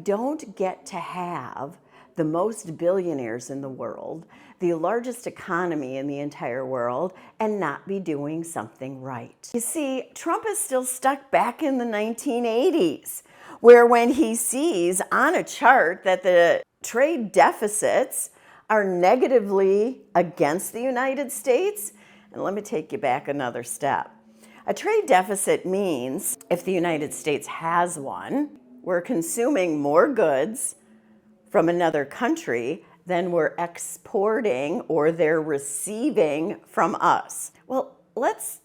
don't get to have the most billionaires in the world, the largest economy in the entire world, and not be doing something right. You see, Trump is still stuck back in the 1980s, where when he sees on a chart that the trade deficits are negatively against the United States, and let me take you back another step. A trade deficit means if the United States has one, we're consuming more goods from another country than we're exporting or they're receiving from us. Well, let's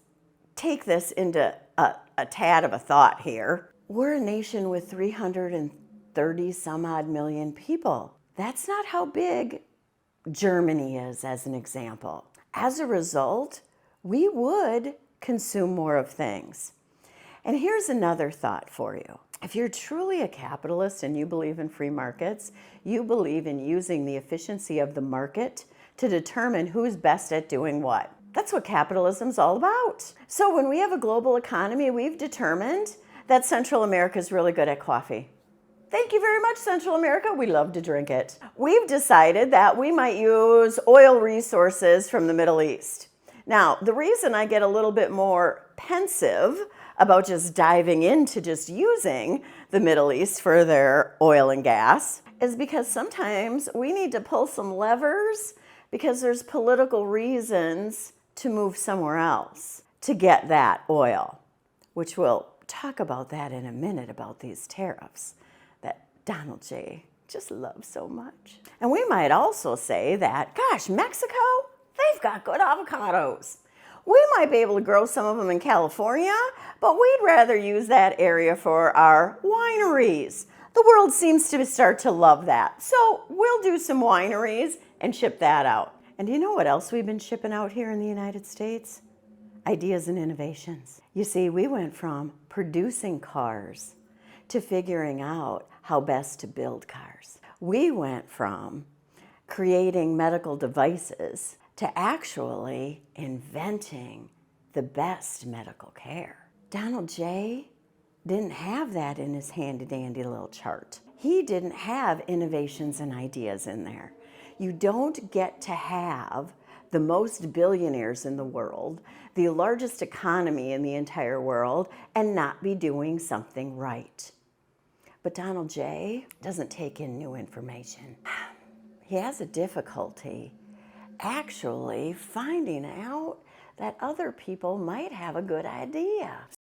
take this into a tad of a thought here. We're a nation with 330 some odd million people. That's not how big Germany is, as an example. As a result, we would consume more of things. And here's another thought for you. If you're truly a capitalist and you believe in free markets, you believe in using the efficiency of the market to determine who's best at doing what. That's what capitalism's all about. So when we have a global economy, we've determined that Central America is really good at coffee. Thank you very much, Central America. We love to drink it. We've decided that we might use oil resources from the Middle East. Now, the reason I get a little bit more pensive about just diving into just using the Middle East for their oil and gas is because sometimes we need to pull some levers because there's political reasons to move somewhere else to get that oil, which we'll talk about that in a minute about these tariffs that Donald J. just loves so much. And we might also say that, gosh, Mexico, they've got good avocados. We might be able to grow some of them in California, but we'd rather use that area for our wineries. The world seems to start to love that. So we'll do some wineries and ship that out. And do you know what else we've been shipping out here in the United States? Ideas and innovations. You see, we went from producing cars to figuring out how best to build cars. We went from creating medical devices to actually inventing the best medical care. Donald J. didn't have that in his handy-dandy little chart. He didn't have innovations and ideas in there. You don't get to have the most billionaires in the world, the largest economy in the entire world, and not be doing something right. But Donald J. doesn't take in new information. He has a difficulty actually finding out that other people might have a good idea.